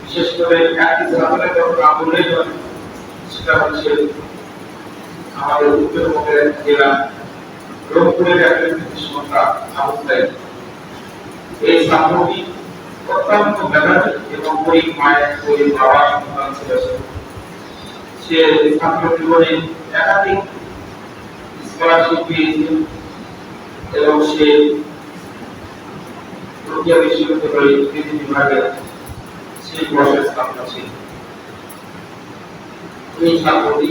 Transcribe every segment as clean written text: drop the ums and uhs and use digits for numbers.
বিশেষ করে একটি ছাত্রের কথা না বললেই নয়, সেটা হচ্ছে আমাদের উত্তরবঙ্গের জেলা রংপুরের একজন সন্তান আবু সাইদ। এই ছাত্রটি অত্যন্ত মেধাবী এবং গরিব মায়ের গরিব বাবার সন্তান ছিল। সে ছাত্র জীবনে একাধিক স্কলারশিপ পেয়েছে এবং সে রোকেয়া বিশ্ববিদ্যালয়ে ইংরেজি বিভাগের সেই বর্ষের ছাত্র ছিল। এই ছাত্রটি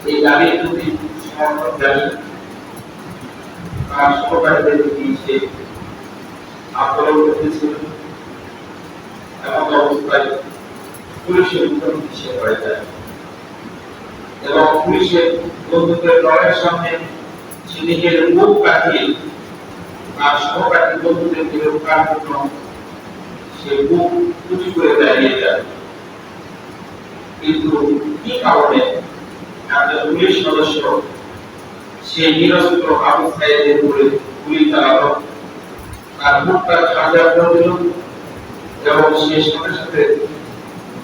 এই দাবির প্রতি সমর্থন জানিয়ে তার সহকারীদের নিয়ে আন্দোলন করতেছিল এবং অবস্থায় পুলিশের মুখোমুখি সে হয়ে যায় এবং পুলিশের বন্দুকের লড়াইয়ের সামনে সে নিজের মুখ কাটিয়ে তার সহকারী বন্ধুদের রক্ষার জন্য সে বুক উঁচু করে দাঁড়িয়ে যায়। কিন্তু কি কারণে একজন পুলিশ সদস্য সেই নিরস্ত্র আবু সাইদের উপরে গুলি চালালো, তার বুকটা খাঁজা করে দিল এবং সে সাথে সাথে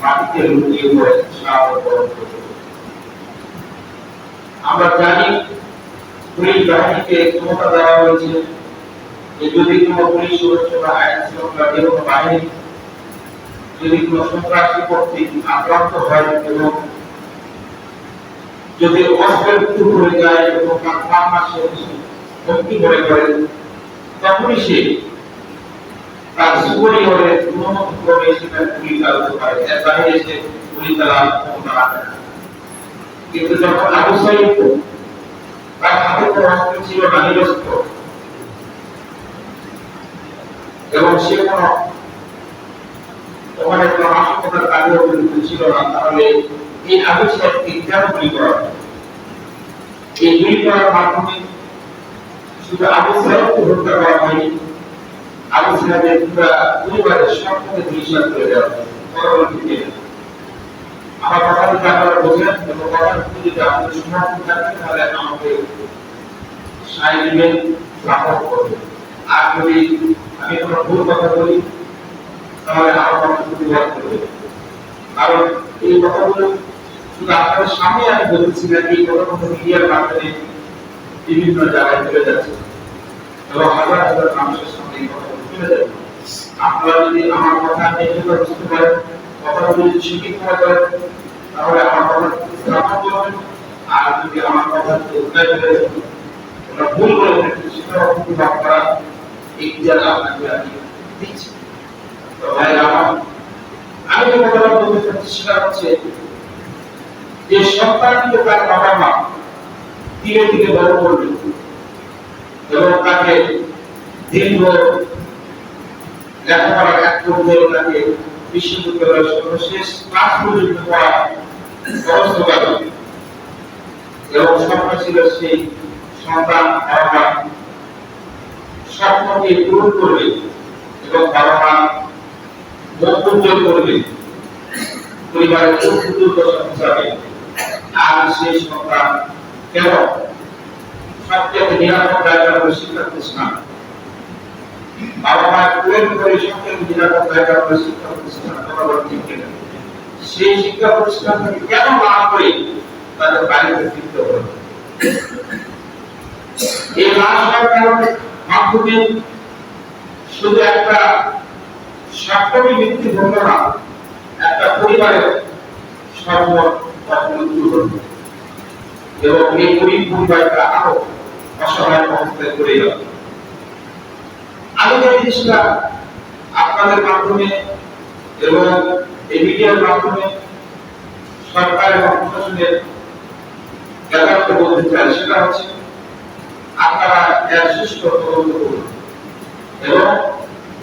মাটিতে লুটিয়ে পড়ে শাহাদাত বরণ করল। আমরা জানি পুলিশ বাহিনীকে ক্ষমতা দেওয়া হয়েছে যে যদি কোনো পুলিশ সদস্য বা আইন শৃঙ্খলা যে কোনো বাহিনী যদি কোনো সন্ত্রাসী কর্তৃক আক্রান্ত হয় এবং যদি অস্ত্রের মুঠো হয়ে যায় এবং তার প্রাণ সে হুমকি মনে করে, তখনই সে তার সুপরিয়রের ক্রমে সেটা গুলি চালাতে পারে, এর বাইরে সে গুলি চালানোর ক্ষমতা রাখে না। কিন্তু যখন আবু সাইদ তার হাতে কোনো অস্ত্র ছিল না, নিরস্ত্র, এবং সে কোনো ওখানে কোনো নাশকতার কাজেও ছিল না, তাহলে এই আবু সাইদকে কেন গুলি করা হয়? এই গুলি করার মাধ্যমে শুধু আবু সাইদকে হত্যা করা হয়নি, আবু সাইদের পুরো পরিবারের সবকে ধূলিসাৎ করে দেওয়া হয় পরবর্তীতে। আমার কথা যদি আপনারা বোঝেন এবং কথার প্রতি যদি আপনাদের সমর্থন থাকে তাহলে আমাকে সাই দিবেন, সাপোর্ট করবেন। আর যদি আমি কোনো ভুল কথা বলি তাহলে আমার কথা প্রতিবাদ করবেন, কারণ এই কথাগুলো শুধু আপনাদের সামনে আমি বলতেছি না, এই কথাগুলো মিডিয়ার মাধ্যমে বিভিন্ন জায়গায় চলে যাচ্ছে এবং হাজার হাজার মানুষের সামনে এই কথাগুলো চলে যাবে। আপনারা যদি আমার কথা দেখে বুঝতে পারেন, কথাগুলো যদি সঠিক মনে করেন, তাহলে আমার কথা গ্রহণ করবেন। আর যদি আমার কথা উল্টায় করে ওরা ভুল করে থাকেন, সেটাও প্রতিবাদ করা ইখতিয়ার আপনাকে আমি দিচ্ছি। তো ভাই আমি যে কথাটা বলতে চাচ্ছি সেটা হচ্ছে যে সন্তানকে তার বাবা মা ধীরে ধীরে বড় করবে এবং তাকে দীর্ঘ লেখাপড়ার এক পর্যায়ে তাকে বিশ্ববিদ্যালয়ের সর্বশেষ ক্লাস পর্যন্ত পড়া খরচ যোগাবে এবং স্বপ্ন ছিল সেই সন্তান বাবা মা স্বপ্নকে পূরণ করবে এবং বাবা মা মুখ উজ্জ্বল করবে, পরিবারের দুর্দশা ঘুচাবে। আর সেই সন্তান কেন সবচেয়ে নিরাপদ জায়গা হলো শিক্ষা প্রতিষ্ঠান, বাবা মা কোয়েল করে সবচেয়ে নিরাপদ জায়গা হলো শিক্ষা প্রতিষ্ঠান। সেই শিক্ষা প্রতিষ্ঠান থেকে কেন না করে তাদের বাড়িতে ফিরতে হবে? এই লাশ হওয়ার কারণে মাধ্যমে শুধু একটা স্বার্থী মৃত্যু হলো না, একটা পরিবারের সর্বমোট মৃত্যু হল এবং এই গরিব পরিবারটা আরো অসহায় অবস্থায় পড়ে গেল। আমি যে জিনিসটা আপনাদের মাধ্যমে এবং এই মিডিয়ার মাধ্যমে সরকার এবং প্রশাসনের যথার্থ বলতে চাই সেটা হচ্ছে আপনারা এর সুষ্ঠু তদন্ত করুন এবং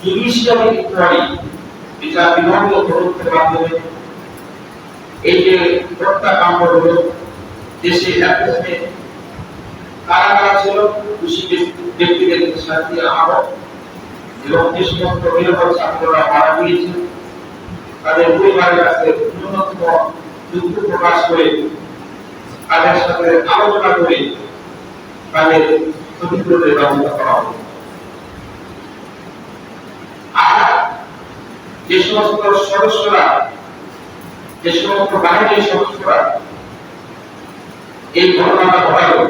জুডিশিয়ারি ইনকোয়ারি বিচার বিভাগীয় তদন্তের মাধ্যমে এই যে হত্যাকাণ্ড হলো দেশে একসাথে কারা কারা ছিল দোষী ব্যক্তিদের শাস্তি আরো এবং যে সমস্ত নিরাপদ ছাত্ররা মারা গিয়েছে তাদের পরিবারের কাছে ন্যূনতম দুঃখ প্রকাশ করে তাদের সাথে আলোচনা করে তাদের ক্ষতিপূরণের ব্যবস্থা করা হবে। আর যে সমস্ত সদস্যরা, যে সমস্ত বাহিনীর সদস্যরা এই ঘটনাটা ঘটালো,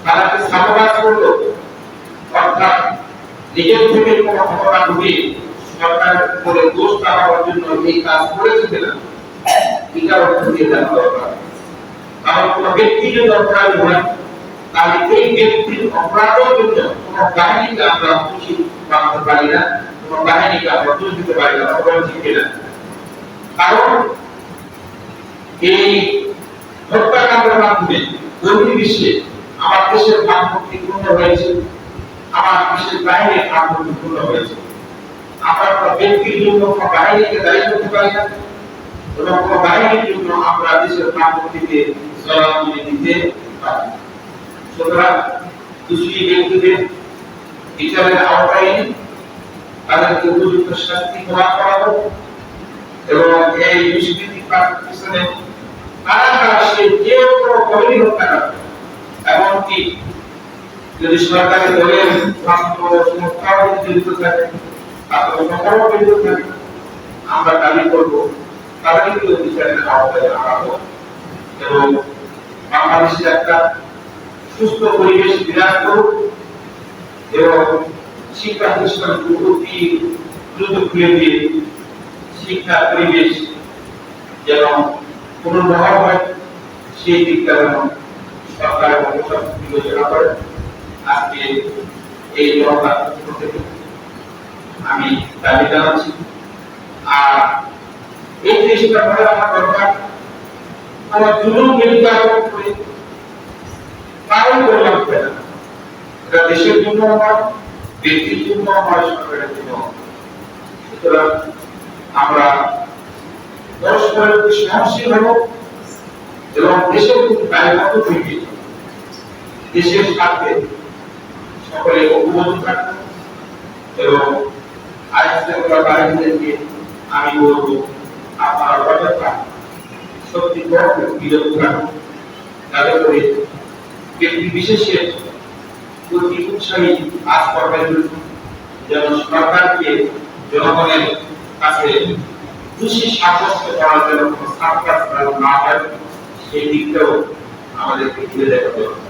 তারা কি সাবধান করলো, অর্থাৎ নিজের থেকে কোনো ঘটনা ঘটে সরকারের উপরে দোষ চাপানোর জন্য এই কাজ করেছে কিনা, এটা অর্থ দিয়ে জানা দরকার। কারণ কোনো ব্যক্তি যদি অপরাধী হয়, তাহলে এই ব্যক্তির অপরাধের জন্য কোনো বাহিনীকে আমরা খুশি বানাতে পারি না, কোনো বাহিনীকে আমরা দোষ দিতে পারি না, অপরাধ ঠিক কিনা। কারণ এই হত্যাকাণ্ডের মাধ্যমে বহির্বিশ্বে আমার দেশের ভাবমূর্তি পূর্ণ হয়েছে, আমার দেশের বাহিনীর ভাবমূর্তি পূর্ণ হয়েছে। আমরা কোনো ব্যক্তির জন্য কোনো বাহিনীকে দায়ী করতে পারি না, এবং কোনো বাহিনীর জন্য আমরা দেশের ভাবমূর্তিকে জলাঞ্জলি দিতে পারি। সুতরাং দোষী ব্যক্তিদের বিচারের আওতায় এনে তাদেরকে উপযুক্ত শাস্তি প্রদান করা হোক, এবং এই দুষ্কৃতির পিছনে কারা কারা সে যে কোনো গভীর হত্যাকাণ্ড, এমনকি যদি সরকারি দলের ছাত্র সংস্থাও জড়িত থাকে, ছাত্র সংস্থাও জড়িত থাকে, আমরা দাবি করবো তাদেরকে বিচারের আওতায় আনা হোক, এবং বাংলাদেশে একটা সুস্থ পরিবেশ বিরাজ করুক, এবং শিক্ষা প্রতিষ্ঠান দ্রুত খুলে দিয়ে শিক্ষা পরিবেশ যেন পুনর্বহাল হয়, সেই দিকটা যেন সরকার এবং প্রশাসন বিবেচনা করে। আজকে এই জনতার পক্ষ থেকে আমি দাবি জানাচ্ছি। আর এই জিনিসটা মনে রাখা দরকার, আমার জুলুম নির্যাতন করে কারণ করলাম হবে না, এটা দেশের জন্য হয়, ব্যক্তির জন্য হয়, সরকারের জন্য। সুতরাং আমরা পরস্পরের প্রতি সহনশীল হব, এবং দেশের প্রতি দায়বদ্ধ থেকে দেশের স্বার্থে সকলে ঐক্যবদ্ধ থাকবো। এবং আইন শৃঙ্খলা বাহিনীদেরকে আমি বলবো, আপনারা অযথা সত্যি বিরত থাকুন, যাতে করে ব্যক্তি বিশেষের প্রতি উৎসাহী কাজ করবেন, যেন সরকারকে জনগণের কাছে দোষী সাব্যস্ত করার জন্য কোনো সাবকাশ না হয়, সেই দিকটাও আমাদেরকে ঘিরে দেখা দরকার।